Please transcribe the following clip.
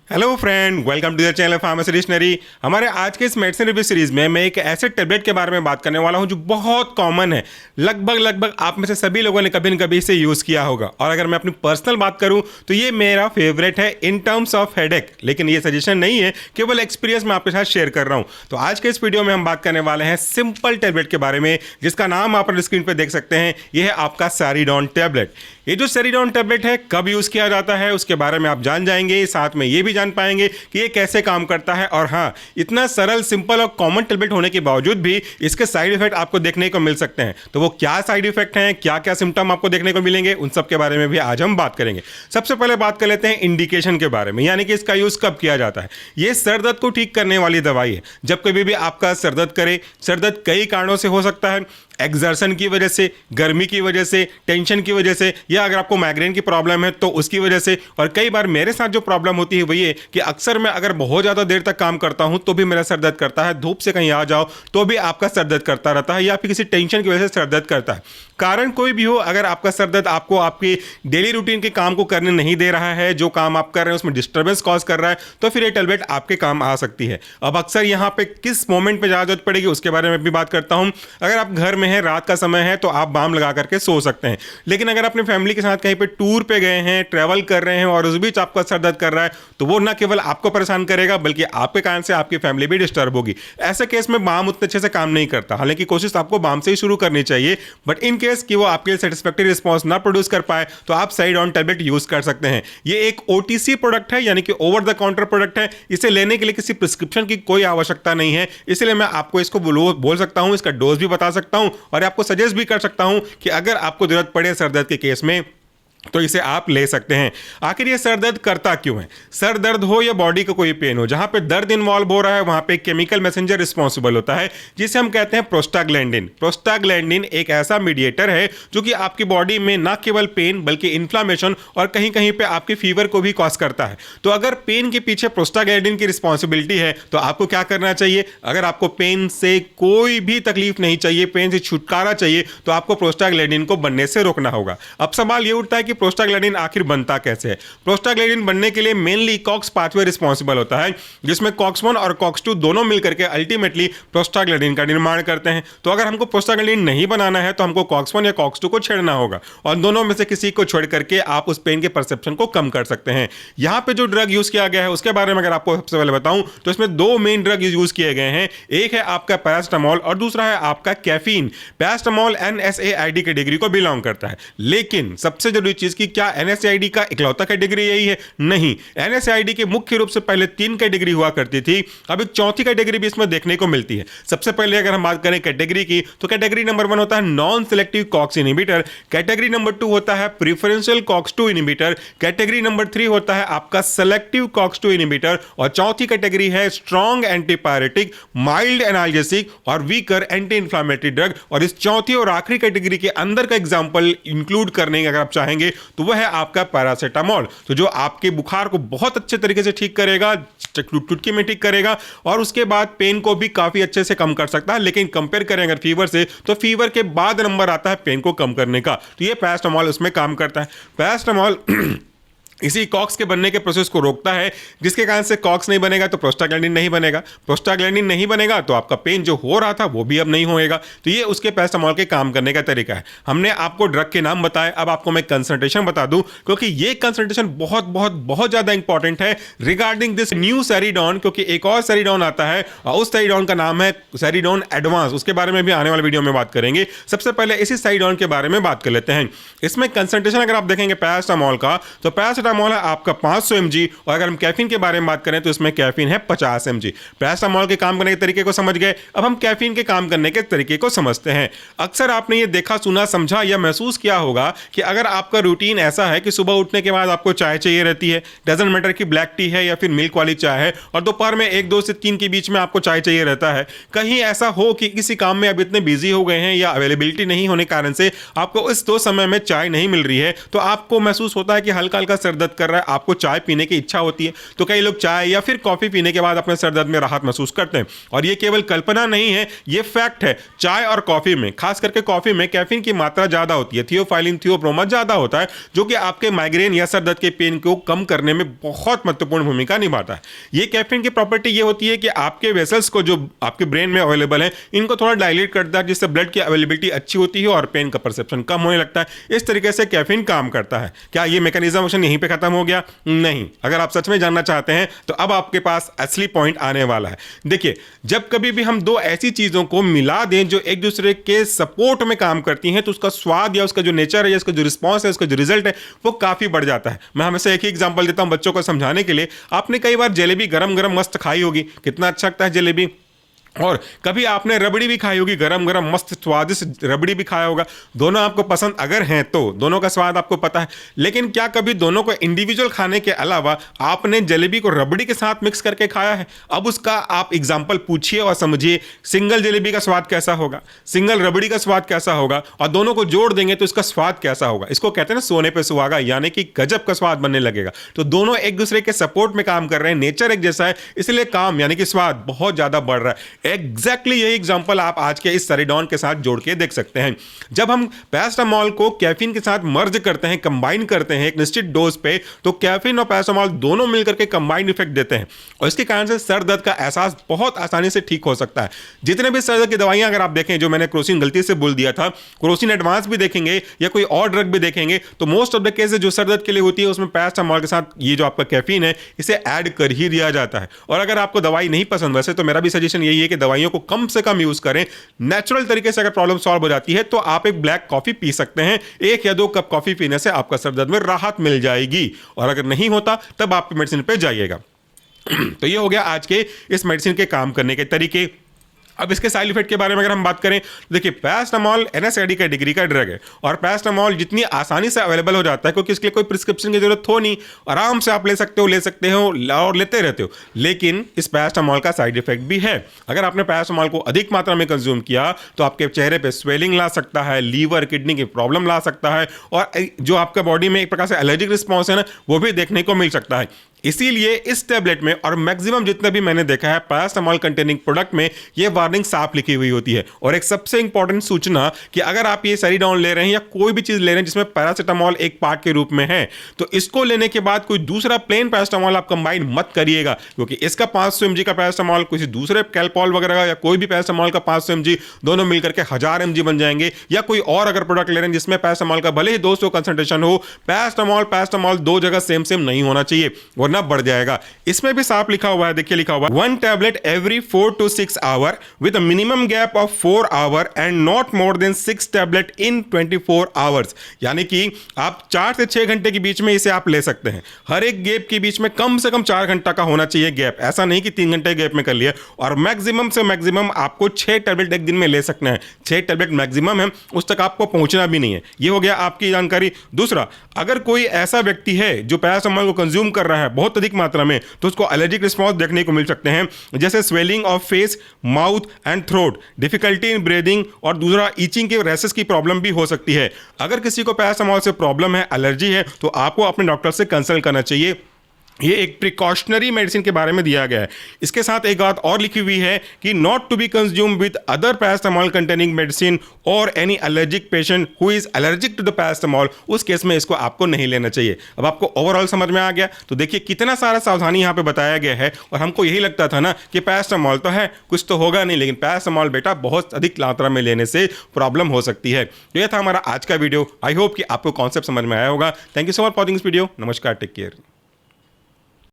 Hello friend, welcome to the channel pharmacy dictionary. हमारे आज के इस मेडिसिन रिव्यू सीरीज में मैं एक ऐसे टेबलेट के बारे में बात करने वाला हूं जो बहुत कॉमन है। लगभग आप में से सभी लोगों ने कभी न कभी इसे यूज़ किया होगा। और अगर मैं अपनी पर्सनल बात करूं तो ये मेरा फेवरेट है इन टर्म्स ऑफ हेडेक। लेकिन ये सजेशन नहीं है, केवल एक्सपीरियंस मैं आपके साथ शेयर कर रहा हूं। तो आज के इस वीडियो में हम बात करने वाले हैं सिंपल टेबलेट के बारे में, जिसका नाम आप अपने स्क्रीन पर देख सकते हैं। यह है आपका सेरिडॉन टेबलेट। ये जो सेरिडॉन टेबलेट है कब यूज़ किया जाता है उसके बारे में आप जान जाएंगे। साथ में ये भी जान पाएंगे कि ये कैसे काम करता है। और हाँ, इतना सरल, सिंपल और कॉमन टेबलेट होने के बावजूद भी इसके साइड इफेक्ट आपको देखने को मिल सकते हैं। तो वो क्या साइड इफेक्ट हैं, क्या क्या सिम्टम आपको देखने को मिलेंगे, उन सब के बारे में भी आज हम बात करेंगे। सबसे पहले बात कर लेते हैं इंडिकेशन के बारे में, यानी कि इसका यूज़ कब किया जाता है। ये सर दर्द को ठीक करने वाली दवाई है। जब कभी भी आपका सर दर्द करे, सर दर्द कई कारणों से हो सकता है। एक्सर्शन की वजह से, गर्मी की वजह से, टेंशन की वजह से, या अगर आपको माइग्रेन की प्रॉब्लम है तो उसकी वजह से। और कई बार मेरे साथ जो प्रॉब्लम होती है वही है कि अक्सर मैं अगर बहुत ज़्यादा देर तक काम करता हूं तो भी मेरा सर दर्द करता है। धूप से कहीं आ जाओ तो भी आपका सर दर्द करता रहता है, या फिर किसी टेंशन की वजह से सर दर्द करता है। कारण कोई भी हो, अगर आपका सर दर्द आपको आपकी डेली रूटीन के काम को करने नहीं दे रहा है, जो काम आप कर रहे हैं उसमें डिस्टर्बेंस कॉज कर रहा है, तो फिर ये टेबलेट आपके काम आ सकती है। अब अक्सर यहाँ पे किस मोमेंट पे ज़्यादा जरूरत पड़ेगी उसके बारे में भी बात करता हूँ। अगर आप घर में हैं, रात का समय है, तो आप बाम लगा करके सो सकते हैं। लेकिन अगर अपनी फैमिली के साथ कहीं पे टूर पे गए हैं, ट्रैवल कर रहे हैं और उस बीच आपका सर दर्द कर रहा है, तो वो ना केवल आपको परेशान करेगा बल्कि आपके कारण से आपकी फैमिली भी डिस्टर्ब होगी। ऐसे केस में बाम उतने अच्छे से काम नहीं करता। हालांकि कोशिश आपको बाम से ही शुरू करनी चाहिए, बट इन केस कि वो आपके लिए सेटिस्फैक्टरी रिस्पॉन्स ना प्रोड्यूस कर पाए तो आप सेरिडॉन टेबलेट यूज कर सकते हैं। ये एक ओटीसी प्रोडक्ट है, यानी कि ओवर द काउंटर प्रोडक्ट है। इसे लेने के लिए किसी प्रिस्क्रिप्शन की कोई आवश्यकता नहीं है। इसलिए मैं आपको इसको बोल सकता हूं, इसका डोज भी बता सकता हूं और आपको सजेस्ट भी कर सकता हूं कि अगर आपको जरूरत पड़े सर दर्द के केस में तो इसे आप ले सकते हैं। आखिर ये सर दर्द करता क्यों है? सर दर्द हो या बॉडी का कोई पेन हो, जहां पे दर्द इन्वॉल्व हो रहा है वहां पे केमिकल मैसेंजर रिस्पॉन्सिबल होता है, जिसे हम कहते हैं प्रोस्टाग्लैंडिन। प्रोस्टाग्लैंडिन एक ऐसा मीडिएटर है जो कि आपकी बॉडी में ना केवल पेन बल्कि इन्फ्लामेशन और कहीं कहीं पे आपके फीवर को भी कॉज करता है। तो अगर पेन के पीछे प्रोस्टाग्लैंडिन की रिस्पॉन्सिबिलिटी है तो आपको क्या करना चाहिए? अगर आपको पेन से कोई भी तकलीफ नहीं चाहिए, पेन से छुटकारा चाहिए, तो आपको प्रोस्टाग्लैंडिन को बनने से रोकना होगा। अब सवाल ये उठता है कि प्रोस्टाग्लैंडिन आखिर बनता कैसे है? प्रोस्टाग्लैंडिन बनने के लिए मेनली कॉक्स पाथवे रिस्पॉन्सिबल होता है, जिसमें कॉक्स 1 और कॉक्स 2 दोनों मिलकर के अल्टीमेटली प्रोस्टाग्लैंडिन का निर्माण करते हैं। तो अगर हमको प्रोस्टाग्लैंडिन नहीं बनाना है तो हमको कॉक्स 1 या कॉक्स 2 को छेड़ना होगा, और दोनों में से किसी को छोड़ करके आप उस पेन के परसेप्शन को कम कर सकते हैं। यहां पे जो ड्रग यूज किया गया है उसके बारे में अगर आपको सबसे पहले बताऊं तो इसमें दो मेन ड्रग यूज किए गए हैं। एक है आपका पैरासिटामोल और दूसरा है आपका कैफीन। पैरासिटामोल NSAID कैटेगरी को बिलोंग करता है। लेकिन सबसे जरूरी चीज कि क्या NSAID का इकलौता कैटेगरी यही है? नहीं। NSAID की मुख्य रूप से पहले 3 कैटेगरी हुआ करती थी, अब एक चौथी कैटेगरी भी इसमें देखने को मिलती है। सबसे पहले अगर हम बात करें कैटेगरी की तो कैटेगरी नंबर 1 होता है non selective COX inhibitor, category number 2 होता है preferential COX 2 inhibitor, category number 3 होता है आपका सेलेक्टिव कॉक्स 2 इनहिबिटर, और चौथी कैटेगरी है स्ट्रॉन्ग एंटीपायरेटिक, माइल्ड एनाल्जेसिक और वीकर एंटी इंफ्लेमेटरी ड्रग। और इस चौथी और आखिरी कैटेगरी के अंदर का एग्जांपल इंक्लूड करने अगर आप चाहेंगे तो वह है आपका पैरासिटामोल, तो जो आपके बुखार को बहुत अच्छे तरीके से ठीक करेगा, चुटकी में ठीक करेगा, और उसके बाद पेन को भी काफी अच्छे से कम कर सकता है। लेकिन कंपेयर करें अगर फीवर से तो फीवर के बाद नंबर आता है पेन को कम करने का, तो ये पैरासिटामोल उसमें काम करता है। पैरासिटामोल इसी कॉक्स के बनने के प्रोसेस को रोकता है, जिसके कारण से कॉक्स नहीं बनेगा तो प्रोस्टाग्लैंडिन नहीं बनेगा, प्रोस्टाग्लैंडिन नहीं बनेगा तो आपका पेन जो हो रहा था वो भी अब नहीं होएगा। तो ये उसके पैरासिटामोल के काम करने का तरीका है। हमने आपको ड्रग के नाम बताए, अब आपको मैं कंसंट्रेशन बता दूं, क्योंकि ये कंसंट्रेशन बहुत बहुत बहुत ज्यादा इंपॉर्टेंट है रिगार्डिंग दिस न्यू सेरिडॉन। क्योंकि एक और सेरिडॉन आता है और उस सेरिडॉन का नाम है सेरिडॉन एडवांस, उसके बारे में भी आने वाले वीडियो में बात करेंगे। सबसे पहले इसी सेरिडॉन के बारे में बात कर लेते हैं। इसमें कंसंट्रेशन अगर आप देखेंगे पैरासिटामोल का तो पैरासिटामोल है आपका 500 mg, और अगर हम कैफीन के बारे में बात करें तो इसमें कैफीन है 50 mg। पैरासिटामोल के काम करने के तरीके को समझ गए, अब हम कैफीन के काम करने के तरीके को समझते हैं। अक्सर आपने ये देखा, सुना, समझा या महसूस किया होगा कि अगर आपका रूटीन ऐसा है कि सुबह उठने के बाद आपको चाय चाहिए रहती है, डजंट मैटर कि ब्लैक टी है या फिर मिल्क वाली चाय है, और दोपहर में 1-2 से 3 के बीच में आपको चाय चाहिए रहता है। कहीं ऐसा हो कि किसी काम में अब इतने बिजी हो गए हैं या अवेलेबिलिटी नहीं होने कारण से आपको इस 2 समय में चाय नहीं मिल रही है, तो आपको महसूस होता है कि हल्का हल्का सर दर्द कर रहा है, आपको चाय पीने की इच्छा होती है, तो कई लोग चाय या फिर कॉफी पीने के बाद अपने सर दर्द में राहत महसूस करते हैं। और ये केवल कल्पना नहीं है, ये फैक्ट है। चाय और कॉफी में, खास करके कॉफी में कैफीन की मात्रा ज्यादा होती है, थियोफाइलिन, थियोब्रोमा ज्यादा होता है, जो कि आपके माइग्रेन या सर दर्द के पेन को कम करने में बहुत महत्वपूर्ण भूमिका निभाता है। ये कैफीन की प्रॉपर्टी ये होती है कि आपके वेसल्स को, जो आपके ब्रेन में अवेलेबल है, इनको थोड़ा डायलेट करता है, जिससे ब्लड की अवेलेबिलिटी अच्छी होती है और पेन का परसेप्शन कम होने लगता है। इस तरीके से कैफीन काम करता है। क्या ये मैकेनिज्म यहीं पे खत्म हो गया? नहीं। अगर आप सच में जानना चाहते हैं तो अब आपके पास असली पॉइंट आने वाला है। देखिए, जब कभी भी हम दो ऐसी चीजों को मिला दें जो एक दूसरे के सपोर्ट में काम करती हैं, तो उसका स्वाद या उसका जो नेचर है या उसका जो रिस्पॉन्स है, उसका जो रिजल्ट है, वो काफी बढ़ जाता है। मैं हमेशा एक ही एग्जांपल देता हूं बच्चों को समझाने के लिए। आपने कई बार जलेबी गरम गरम मस्त खाई होगी, कितना अच्छा लगता है जलेबी। और कभी आपने रबड़ी भी खाई होगी, गरम गरम मस्त स्वादिष्ट रबड़ी भी खाया होगा। दोनों आपको पसंद अगर हैं तो दोनों का स्वाद आपको पता है। लेकिन क्या कभी दोनों को इंडिविजुअल खाने के अलावा आपने जलेबी को रबड़ी के साथ मिक्स करके खाया है? अब उसका आप एग्जाम्पल पूछिए और समझिए, सिंगल जलेबी का स्वाद कैसा होगा, सिंगल रबड़ी का स्वाद कैसा होगा, और दोनों को जोड़ देंगे तो इसका स्वाद कैसा होगा। इसको कहते हैं ना सोने पे सुहागा, यानी कि गजब का स्वाद बनने लगेगा। तो दोनों एक दूसरे के सपोर्ट में काम कर रहे हैं, नेचर एक जैसा है, इसलिए काम यानी कि स्वाद बहुत ज्यादा बढ़ रहा है। एग्जैक्टली यही एग्जांपल आप आज के इस सेरिडॉन के साथ जोड़ के देख सकते हैं। जब हम पैरासिटामोल को कैफीन के साथ मर्ज करते हैं, कंबाइन करते हैं एक निश्चित डोज पे, तो कैफीन और पैरासिटामोल दोनों मिलकर के कंबाइंड इफेक्ट देते हैं और इसके कारण से सर दर्द का एहसास बहुत आसानी से ठीक हो सकता है। जितने भी सर दर्द की दवाइयां अगर आप देखें, जो मैंने क्रोसिन गलती से बोल दिया था, क्रोसिन एडवांस भी देखेंगे या कोई और ड्रग भी देखेंगे, तो मोस्ट ऑफ द केसेस जो सर दर्द के लिए होती है उसमें पैरासिटामोल के साथ ये जो आपका कैफीन है इसे ऐड कर ही दिया जाता है। और अगर आपको दवाई नहीं पसंद, वैसे तो मेरा भी सजेशन यही है कि दवाइयों को कम से कम यूज करें। नेचुरल तरीके से अगर प्रॉब्लम सॉल्व हो जाती है तो आप एक ब्लैक कॉफी पी सकते हैं। 1 या 2 कप कॉफी पीने से आपका सर दर्द में राहत मिल जाएगी। और अगर नहीं होता तब आप मेडिसिन पे जाइएगा। तो ये हो गया आज के इस मेडिसिन के काम करने के तरीके। अब इसके साइड इफेक्ट के बारे में अगर हम बात करें, देखिए पैरासिटामोल एनएसएडी कैटेगरी का ड्रग है और पैरासिटामोल जितनी आसानी से अवेलेबल हो जाता है, क्योंकि इसके लिए कोई प्रिस्क्रिप्शन की जरूरत हो नहीं, आराम से आप ले सकते हो और लेते रहते हो। लेकिन इस पैरासिटामोल का साइड इफेक्ट भी है। अगर आपने पैरासिटामोल को अधिक मात्रा में कंज्यूम किया तो आपके चेहरे पे स्वेलिंग ला सकता है, लीवर किडनी की प्रॉब्लम ला सकता है, और जो आपका बॉडी में एक प्रकार से एलर्जिक रिस्पॉन्स है ना, वो भी देखने को मिल सकता है। इसीलिए इस टैबलेट में और मैक्सिमम जितना भी मैंने देखा है पैरासिटामोल कंटेनिंग प्रोडक्ट में ये वार्निंग साफ लिखी हुई होती है। और एक सबसे इंपॉर्टेंट सूचना कि अगर आप ये सेरिडॉन ले रहे हैं या कोई भी चीज ले रहे हैं जिसमें पैरासिटामोल एक पार्ट के रूप में है, तो इसको लेने के बाद कोई दूसरा प्लेन पैरासिटामोल आप कंबाइन मत करिएगा, क्योंकि इसका 500 mg का पैरासिटामोल किसी दूसरे कैलपॉल वगैरह या कोई भी पैरासिटामोल का 500 mg दोनों मिलकर के 1000 mg बन जाएंगे। या कोई और अगर प्रोडक्ट ले रहे हैं जिसमें पैरासिटामोल का भले ही 200 कंसंट्रेशन हो, पैरासिटामोल दो जगह सेम नहीं होना चाहिए वरना बढ़ जाएगा। इसमें भी साफ लिखा हुआ है, देखिए लिखा हुआ है 1 tablet every 4 to 6 hour with a minimum gap of 4 hour and not more than 6 tablet in 24 hours. यानी कि आप 4 से 6 घंटे के बीच में इसे आप ले सकते हैं। हर एक गैप के बीच में कम से कम 4 घंटा का होना चाहिए गैप, ऐसा नहीं कि 3 घंटे गैप में कर लिया। और मैक्सिमम से मैक्सिमम आपको 6 टैबलेट एक दिन में ले सकना है। 6 टैबलेट मैक्सिमम है, उस तक आपको पहुंचना भी नहीं है। ये हो गया आपकी जानकारी। दूसरा, अगर कोई ऐसा व्यक्ति है जो पैरासिटामोल को कंज्यूम कर रहा है बहुत अधिक मात्रा में, तो उसको एलर्जिक रिस्पॉन्स देखने को मिल सकते हैं, जैसे swelling of face, mouth and throat, difficulty in breathing, और दूसरा ईचिंग के रैशेस की प्रॉब्लम भी हो सकती है। अगर किसी को पैरासिटामोल से प्रॉब्लम है, एलर्जी है, तो आपको अपने डॉक्टर से कंसल्ट करना चाहिए। ये एक प्रिकॉशनरी मेडिसिन के बारे में दिया गया है। इसके साथ एक बात और लिखी हुई है कि not to be consume with other paracetamol containing medicine और any allergic patient who is allergic to the paracetamol, उस केस में इसको आपको नहीं लेना चाहिए। अब आपको ओवरऑल समझ में आ गया। तो देखिए कितना सारा सावधानी यहाँ पे बताया गया है। और हमको यही लगता था ना कि पैरासिटामोल तो है, कुछ तो होगा नहीं, लेकिन पैरासिटामोल बेटा बहुत अधिक मात्रा में लेने से प्रॉब्लम हो सकती है। तो यह था हमारा आज का वीडियो। आई होप कि आपको कॉन्सेप्ट समझ में आया होगा। Thank you so much for watching this video. नमस्कार, टेक केयर।